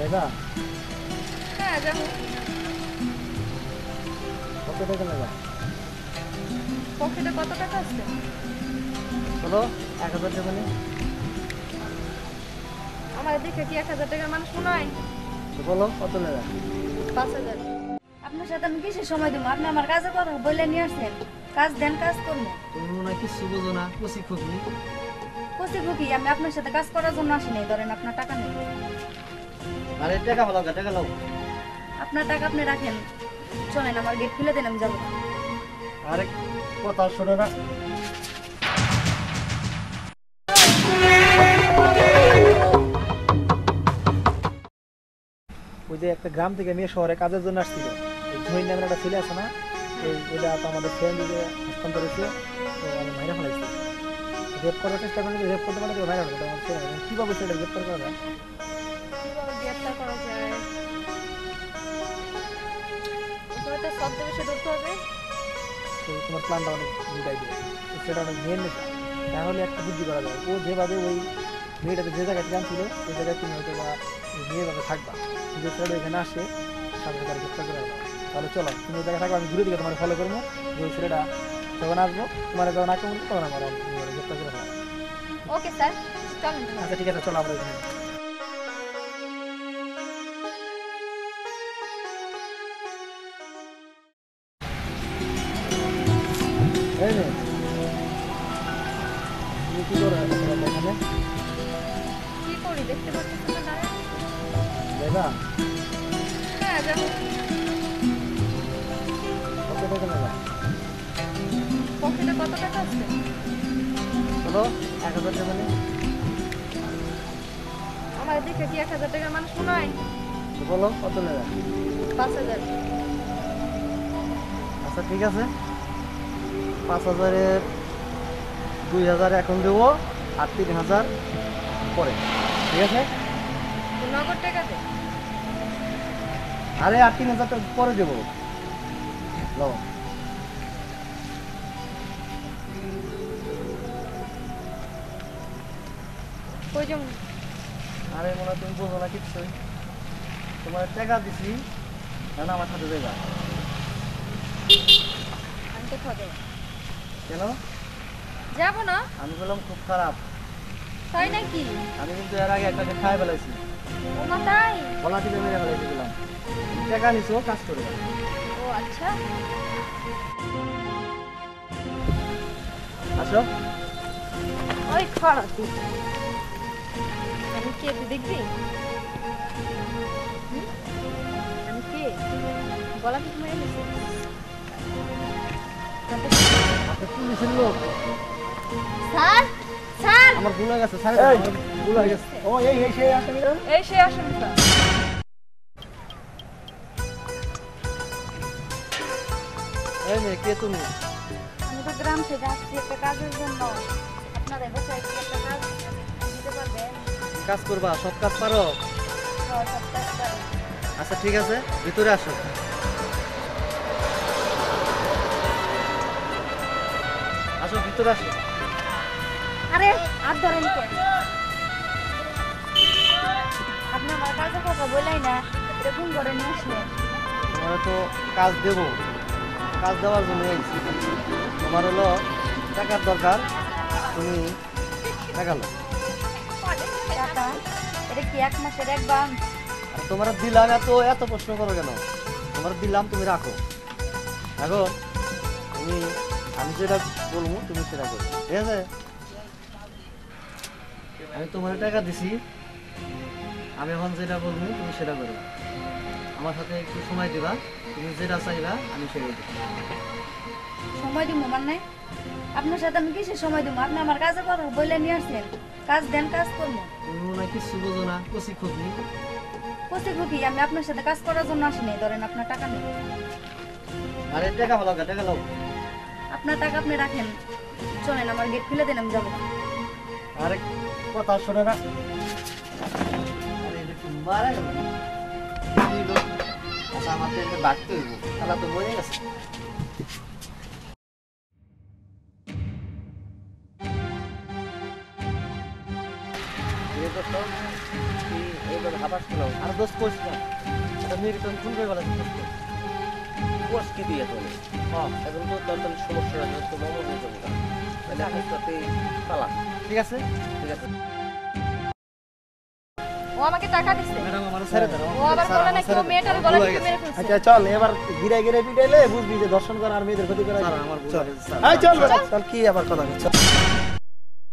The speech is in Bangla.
যাইবা? হ্যাঁ যাবো। কত টাকা নেবা? পকেটে কত টাকা আছে? বলো 1000 টাকা নেই। আমার দেখে কি 1000 টাকার মানুষ মনে হয়? তো বলো কত নেবা? 5000। আপনার সাথে আমি কিসের সময় দেবো? আপনি আমার কাজের কথা বলে নিয়ে আসছেন, কাজ দেন, কাজ করবো। তুমি মনে হয় কিছু বোঝো না, কচি খুকি। কচি খুকি, আমি আপনার সাথে কাজ করার জন্য আসি নাই। ধরেন আপনার টাকা নেই। আরে টাকা ভালো টাকা লাও। আপনার টাকা আপনি রাখেন, চলেন আমার গেট খুলে দেন, আমি যাবো। আরে কথা শোনো না। ওই যে একটা গ্রাম থেকে মেয়ে শহরে কাজের জন্য আসছিল, ওই জহির নামের একটা ছেলে আছে না, ওইটা তো আমাদের ফ্রেন্ড হস্তান্তর হয়েছে, তো আমি মাইরা ফেলাইছি। রেপ করার চেষ্টা করলে রেপ করতে পারে, মাইরা ফেলতে আমার ছেলে। কীভাবে সেটা গ্রেপ্তার করা যায়? কিভাবে গ্রেফতার করা যায়? ওখানে তো ছদ্মবেশে ধরতে হবে। তো তোমার প্ল্যানটা অনেক গুড আইডিয়া, সেটা অনেক মেন নেশা। তাহলে একটা বুদ্ধি করা যায়, ও যেভাবে ওই মেয়েটাকে যে জায়গায় টানছিল ওই জায়গায় তুমি হয়তো বা মেয়েভাবে থাকবা, যে ছেলেটা এখানে আসে সামনে তার গ্রেপ্তার করে দেওয়া। তাহলে চলো তুমি ওই জায়গায় থাকো, আমি ঘুরে দিকে তোমার ফলো করবো, যে ওই ছেলেটা যখন আসবো তোমার যখন আক্রমণ করবো তখন আমার গ্রেপ্তার করে দেওয়া। ওকে স্যার, চলেন। আচ্ছা ঠিক আছে, চলো আমরা এখানে। এই নে, তুমি কি করো এখানে? কি করি দেখতে পাচ্ছেন না? দাঁড়ান। যাইবা? হ্যাঁ যাবো। কত টাকা নেবা? পকেটে কত টাকা আছে? বলো 1000 টাকা নেই। আমার দেখে কি 1000 টাকার মানুষ মনে হয়? তো বলো কত নেবা? 5000। আচ্ছা ঠিক আছে, 5000-এর 2000 এখন দেবো, আর 3000 পরে, ঠিক আছে? নগদ টাকা দে। আরে আর 3000 টাকা পরে দেবো। নাও। কই যাবো? আরে মনে হয় তুমি বোঝো না কিচ্ছুই, তোমার টাকা দিছি কেন আমার সাথে দেবা? আমি তো খাবো। কেন? যাবো না। আমি বললাম খুব খারাপ, তাই নাকি? আমি কিন্তু এর আগে একটাকে খাই ফেলাইছি, ও মা তাই? গলা টিপে মেরে ফেলাইছি বললাম। টাকা নিছো, কাজ করে দাও। ও আচ্ছা। আসো। ওই খারাপ তুই। আমি কে তুই দেখবি? হুম? আমি কে? গলা কি মেরে দিছিস? আপনি পুলিশের লোক? Sir, sir. আমার ভুল হয়ে গেছে স্যার, ভুল হয়ে গেছে। ও এই এই সেই আসামিরা? এই সে আসুন স্যার। এই মেয়ে কে তুমি? আমি তো গ্রাম থেকে আসছি একটা কাজের জন্য। আপনাদের বাসায় কি একটা কাজ দিতে পারবেন? কাজ করবা? সব কাজ পারো? সব কাজ পারি। আচ্ছা ঠিক আছে, ভিতরে আসো। আসো ভিতরে আসো। আরে আর ধরেন কেন? আপনি আমার কাজের কথা বললেই না, এরকম করে নিয়ে আসলেন। তোমার তো কাজ দেবো, কাজ দেওয়ার জন্য আইছি। তোমার হলো টাকার দরকার, তুমি টাকা লো। টাকা? এটা কি 1 মাসের অ্যাডভান্স? আর তোমার দিলাম, এত এত প্রশ্ন করো কেন? তোমার দিলাম, তুমি রাখো। এখন তুমি, আমি যেটা বলবো তুমি সেটা করো, ঠিক আছে? আমি তোমার টাকা দিছি, আমি এখন যেটা বলবো তুমি সেটা করো। আমার সাথে একটু সময় দিবা, তুমি যেটা চাইবা আমি সেটাই দেবো। সময় দিব মানে? আপনার সাথে আমি কিসের সময় দিব? আপনি আমার কাজের কথা বলে নিয়ে আসছেন, কাজ দেন, কাজ করবো। তুমি মনে হয় কিছু বোঝো না, কচি খুকি। কচি খুকি, আমি আপনার সাথে কাজ করার জন্য আসি নাই। ধরেন আপনার টাকা নেই। আরে টাকা ভালো টাকা লাও। আপনার টাকা আপনি রাখেন, চলেন আমার গেট খুলে দেন, আমি যাবো। আরে কথা শোনে না। আরে এটা কি মারা গেল? আচ্ছা আমার তো এটা বাড়তে হইব, তাহলে তো মরে গেছে। এইবার পাস করলাম। আর দোষ কোষ না এটা মেয়ের তো খুন করে বলা দোষ কোষ কোর্স কি দিয়ে এখন? হ্যাঁ এখন তো তার সমস্যা আছে, তো মামা হয়ে যাবো না। তাহলে আমি সাথে পালা। ঠিক আছে ঠিক আছে। ও আমাকে টাকা দিছে। ম্যাডাম আমার ছেড়ে দেন ও আবার বলে নাকি ও মেয়েটার গলা টিপে মেরে ফেলছে। আচ্ছা চল এবার গিরা গিরা পিটাইলে বুঝবি যে দর্শন করা আর মেয়েদের ক্ষতি করা স্যার আমার ভুল হয়ে গেছে, স্যার। এই চল চল কি আবার কথা বলছ